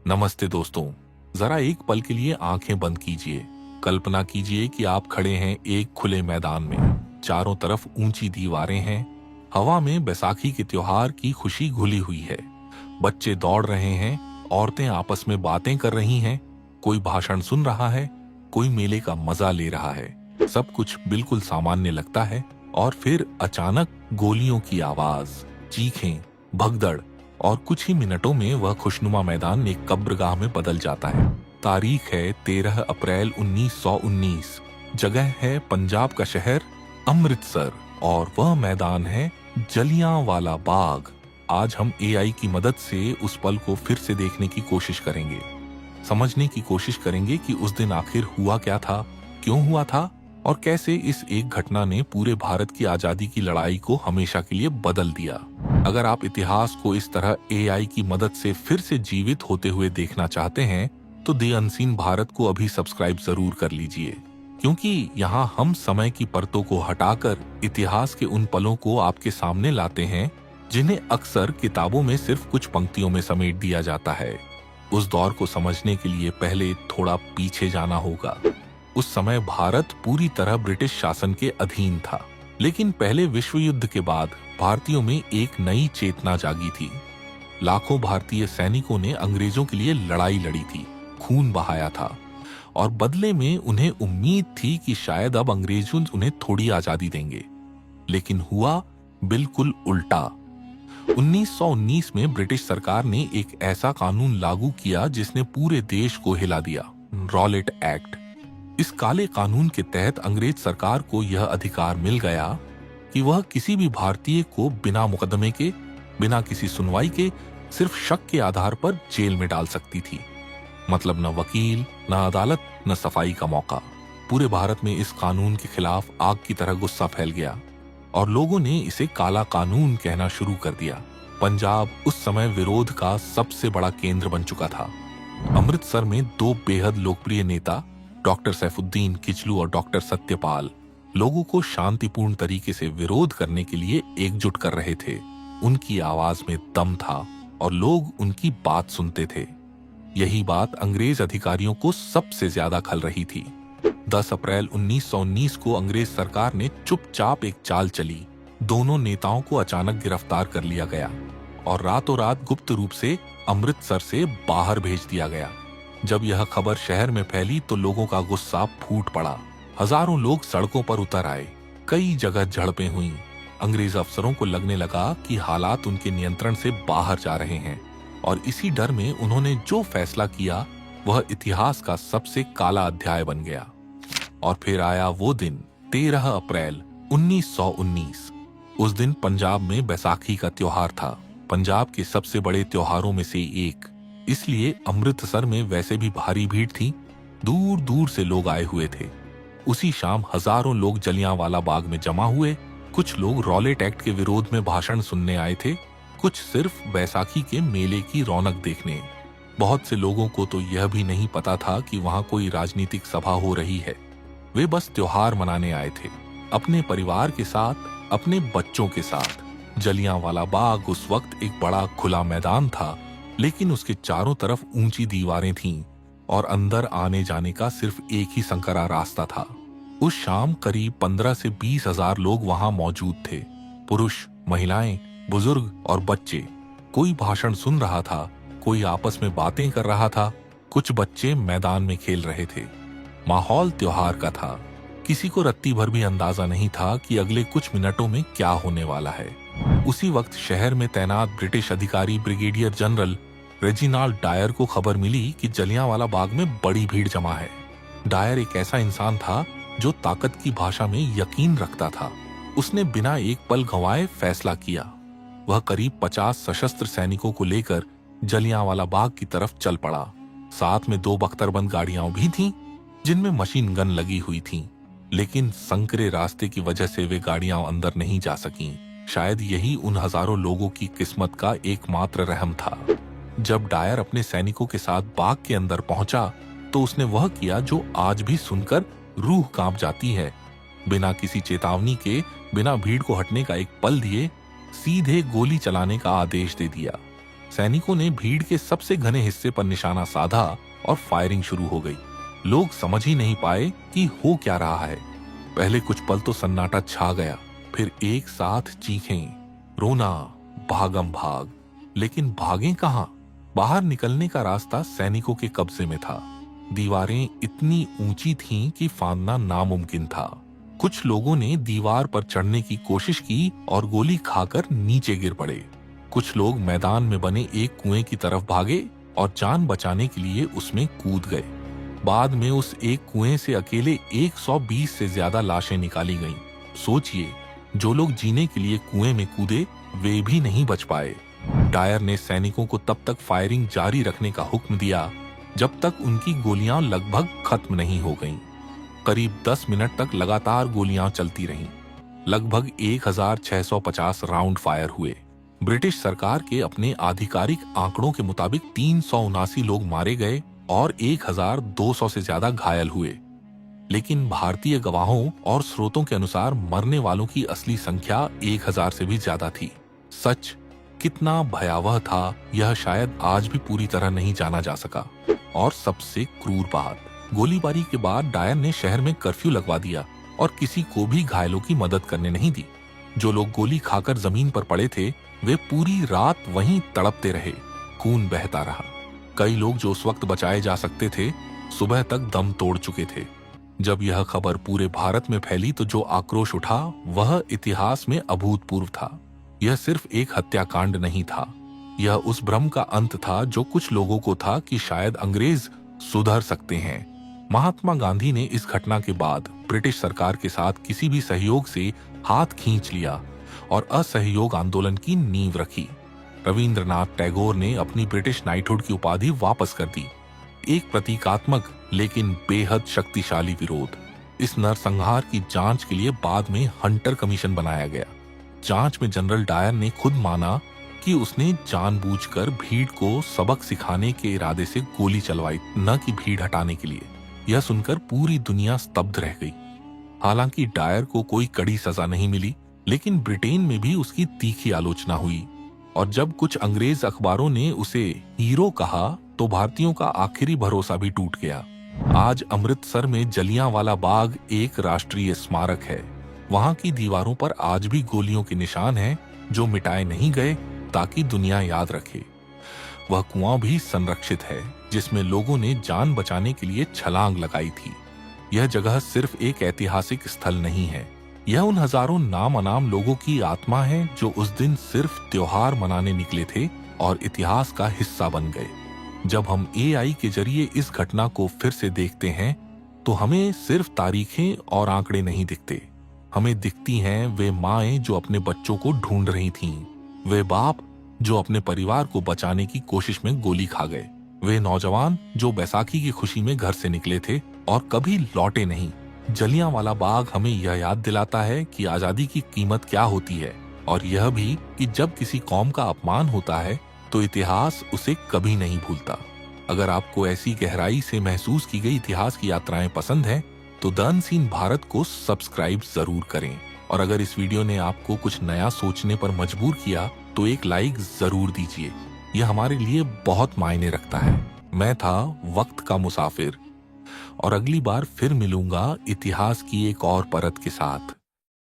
नमस्ते दोस्तों, जरा एक पल के लिए आंखें बंद कीजिए। कल्पना कीजिए कि आप खड़े हैं एक खुले मैदान में। चारों तरफ ऊंची दीवारें हैं। हवा में बैसाखी के त्योहार की खुशी घुली हुई है। बच्चे दौड़ रहे हैं, औरतें आपस में बातें कर रही हैं, कोई भाषण सुन रहा है, कोई मेले का मजा ले रहा है। सब कुछ बिल्कुल सामान्य लगता है और फिर अचानक गोलियों की आवाज, चीखें, भगदड़ और कुछ ही मिनटों में वह खुशनुमा मैदान एक कब्रगाह में बदल जाता है। तारीख है 13 अप्रैल 1919। जगह है पंजाब का शहर अमृतसर और वह मैदान है जलियांवाला बाग। आज हम एआई की मदद से उस पल को फिर से देखने की कोशिश करेंगे, समझने की कोशिश करेंगे कि उस दिन आखिर हुआ क्या था, क्यों हुआ था और कैसे इस एक घटना ने पूरे भारत की आजादी की लड़ाई को हमेशा के लिए बदल दिया। अगर आप इतिहास को इस तरह एआई की मदद से फिर से जीवित होते हुए देखना चाहते हैं तो द अनसीन भारत को अभी सब्सक्राइब जरूर कर लीजिए, क्योंकि यहाँ हम समय की परतों को हटाकर इतिहास के उन पलों को आपके सामने लाते हैं जिन्हें अक्सर किताबों में सिर्फ कुछ पंक्तियों में समेट दिया जाता है। उस दौर को समझने के लिए पहले थोड़ा पीछे जाना होगा। उस समय भारत पूरी तरह ब्रिटिश शासन के अधीन था, लेकिन पहले विश्व युद्ध के बाद भारतीयों में एक नई चेतना जागी थी। लाखों भारतीय सैनिकों ने अंग्रेजों के लिए लड़ाई लड़ी थी, खून बहाया था और बदले में उन्हें उम्मीद थी कि शायद अब अंग्रेज उन्हें थोड़ी आजादी देंगे। लेकिन हुआ बिल्कुल उल्टा। 1919 में ब्रिटिश सरकार ने एक ऐसा कानून लागू किया जिसने पूरे देश को हिला दिया, रॉलेट एक्ट। इस काले कानून के तहत अंग्रेज सरकार को यह अधिकार मिल गया कि वह किसी भी भारतीय को बिना मुकदमे के, बिना किसी सुनवाई के, सिर्फ शक के आधार पर जेल में डाल सकती थी। मतलब न वकील, न अदालत, न सफाई का मौका। पूरे भारत में इस कानून के खिलाफ आग की तरह गुस्सा फैल गया और लोगों ने इसे काला कानून कहना शुरू कर दिया। पंजाब उस समय विरोध का सबसे बड़ा केंद्र बन चुका था। अमृतसर में दो बेहद लोकप्रिय नेता, डॉक्टर सैफुद्दीन किचलू और डॉक्टर सत्यपाल, लोगों को शांतिपूर्ण तरीके से विरोध करने के लिए एकजुट कर रहे थे। उनकी आवाज में दम था और लोग उनकी बात सुनते थे। यही बात अंग्रेज अधिकारियों को सबसे ज्यादा खल रही थी। 10 अप्रैल 1919 को अंग्रेज सरकार ने चुपचाप एक चाल चली। दोनों नेताओं को अचानक गिरफ्तार कर लिया गया और रातों रात गुप्त रूप से अमृतसर से बाहर भेज दिया गया। जब यह खबर शहर में फैली तो लोगों का गुस्सा फूट पड़ा। हजारों लोग सड़कों पर उतर आए। कई जगह झड़पें हुईं। अंग्रेज अफसरों को लगने लगा कि हालात उनके नियंत्रण से बाहर जा रहे हैं और इसी डर में उन्होंने जो फैसला किया वह इतिहास का सबसे काला अध्याय बन गया। और फिर आया वो दिन, 13 अप्रैल 1919। उस दिन पंजाब में बैसाखी का त्योहार था, पंजाब के सबसे बड़े त्योहारों में से एक। इसलिए अमृतसर में वैसे भी भारी भीड़ थी, दूर दूर से लोग आए हुए थे। उसी शाम हजारों लोग जलियांवाला बाग में जमा हुए। कुछ लोग रॉलेट एक्ट के विरोध में भाषण सुनने आए थे, कुछ सिर्फ बैसाखी के मेले की रौनक देखने। बहुत से लोगों को तो यह भी नहीं पता था कि वहां कोई राजनीतिक सभा हो रही है। वे बस त्योहार मनाने आए थे, अपने परिवार के साथ, अपने बच्चों के साथ। जलियांवाला बाग उस वक्त एक बड़ा खुला मैदान था, लेकिन उसके चारों तरफ ऊंची दीवारें थीं और अंदर आने जाने का सिर्फ एक ही संकरा रास्ता था। उस शाम करीब 15 से 20 हजार लोग वहां मौजूद थे। पुरुष, महिलाएं, बुजुर्ग और बच्चे। कोई भाषण सुन रहा था, कोई आपस में बातें कर रहा था, कुछ बच्चे मैदान में खेल रहे थे। माहौल त्योहार का था। किसी को रत्ती भर भी अंदाजा नहीं था कि अगले कुछ मिनटों में क्या होने वाला है। उसी वक्त शहर में तैनात ब्रिटिश अधिकारी ब्रिगेडियर जनरल रेजिनाल्ड डायर को खबर मिली कि जलियांवाला बाग में बड़ी भीड़ जमा है। डायर एक ऐसा इंसान था जो ताकत की भाषा में यकीन रखता था। उसने बिना एक पल गंवाए फैसला किया। वह करीब 50 सशस्त्र सैनिकों को लेकर जलियांवाला बाग की तरफ चल पड़ा। साथ में 2 बख्तरबंद गाड़ियां भी थीं, जिनमें मशीन गन लगी हुई थीं। लेकिन संकरे रास्ते की वजह से वे गाड़ियां अंदर नहीं जा सकीं। शायद यही उन हजारों लोगों की किस्मत का एकमात्र रहम था। जब डायर अपने सैनिकों के साथ बाग के अंदर पहुंचा तो उसने वह किया जो आज भी सुनकर रूह कांप जाती है। बिना किसी चेतावनी के, बिना भीड़ को हटने का एक पल दिए, सीधे गोली चलाने का आदेश दे दिया। सैनिकों ने भीड़ के सबसे घने हिस्से पर निशाना साधा और फायरिंग शुरू हो गई। लोग समझ ही नहीं पाए कि हो क्या रहा है। पहले कुछ पल तो सन्नाटा छा गया, फिर एक साथ चीखें, रोना, भागम भाग। लेकिन भागें कहां? बाहर निकलने का रास्ता सैनिकों के कब्जे में था। दीवारें इतनी ऊंची थीं कि फांदना नामुमकिन था। कुछ लोगों ने दीवार पर चढ़ने की कोशिश की और गोली खाकर नीचे गिर पड़े। कुछ लोग मैदान में बने एक कुएं की तरफ भागे और जान बचाने के लिए उसमें कूद गए। बाद में उस एक कुएं से अकेले 120 से ज्यादा लाशें निकाली गईं। सोचिए, जो लोग जीने के लिए कुएं में कूदे वे भी नहीं बच पाए। डायर ने सैनिकों को तब तक फायरिंग जारी रखने का हुक्म दिया जब तक उनकी गोलियां लगभग खत्म नहीं हो गईं। करीब 10 मिनट तक लगातार गोलियां चलती रहीं। लगभग 1650 राउंड फायर हुए। ब्रिटिश सरकार के अपने आधिकारिक आंकड़ों के मुताबिक 379 लोग मारे गए और 1200 से ज्यादा घायल हुए। लेकिन भारतीय गवाहों और स्रोतों के अनुसार मरने वालों की असली संख्या 1000 से भी ज्यादा थी। सच कितना भयावह था यह शायद आज भी पूरी तरह नहीं जाना जा सका। और सबसे क्रूर बात, गोलीबारी के बाद डायर ने शहर में कर्फ्यू लगवा दिया और किसी को भी घायलों की मदद करने नहीं दी। जो लोग गोली खाकर जमीन पर पड़े थे वे पूरी रात वहीं तड़पते रहे, खून बहता रहा। कई लोग जो उस वक्त बचाए जा सकते थे सुबह तक दम तोड़ चुके थे। जब यह खबर पूरे भारत में फैली तो जो आक्रोश उठा वह इतिहास में अभूतपूर्व था। यह सिर्फ एक हत्याकांड नहीं था, यह उस भ्रम का अंत था जो कुछ लोगों को था कि शायद अंग्रेज सुधर सकते हैं। महात्मा गांधी ने इस घटना के बाद ब्रिटिश सरकार के साथ किसी भी सहयोग से हाथ खींच लिया और असहयोग आंदोलन की नींव रखी। रविंद्रनाथ टैगोर ने अपनी ब्रिटिश नाइटहुड की उपाधि वापस कर दी। एक प्रतीकात्मक लेकिन बेहद शक्तिशाली विरोध। इस नरसंहार की जांच के लिए बाद में हंटर कमीशन बनाया गया। जांच में जनरल डायर ने खुद माना कि उसने जानबूझकर भीड़ को सबक सिखाने के इरादे से गोली चलवाई, न कि भीड़ हटाने के लिए। यह सुनकर पूरी दुनिया स्तब्ध रह गई। हालांकि डायर को कोई कड़ी सजा नहीं मिली, लेकिन ब्रिटेन में भी उसकी तीखी आलोचना हुई। और जब कुछ अंग्रेज अखबारों ने उसे हीरो कहा तो भारतीयों का आखिरी भरोसा भी टूट गया। आज अमृतसर में जलियांवाला बाग एक राष्ट्रीय स्मारक है। वहां की दीवारों पर आज भी गोलियों के निशान हैं जो मिटाए नहीं गए ताकि दुनिया याद रखे। वह कुआं भी संरक्षित है जिसमें लोगों ने जान बचाने के लिए छलांग लगाई थी। यह जगह सिर्फ एक ऐतिहासिक स्थल नहीं है, यह उन हजारों नाम अनाम लोगों की आत्मा है जो उस दिन सिर्फ त्योहार मनाने निकले थे और इतिहास का हिस्सा बन गए। जब हम AI के जरिए इस घटना को फिर से देखते हैं तो हमें सिर्फ तारीखें और आंकड़े नहीं दिखते। हमें दिखती हैं वे माएं जो अपने बच्चों को ढूंढ रही थीं, वे बाप जो अपने परिवार को बचाने की कोशिश में गोली खा गए, वे नौजवान जो बैसाखी की खुशी में घर से निकले थे और कभी लौटे नहीं। जलियांवाला बाग हमें यह याद दिलाता है कि आजादी की कीमत क्या होती है, और यह भी कि जब किसी कौम का अपमान होता है तो इतिहास उसे कभी नहीं भूलता। अगर आपको ऐसी गहराई से महसूस की गई इतिहास की यात्राएं पसंद हैं तो द अनसीन भारत को सब्सक्राइब जरूर करें। और अगर इस वीडियो ने आपको कुछ नया सोचने पर मजबूर किया तो एक लाइक जरूर दीजिए, यह हमारे लिए बहुत मायने रखता है। मैं था वक्त का मुसाफिर और अगली बार फिर मिलूंगा इतिहास की एक और परत के साथ।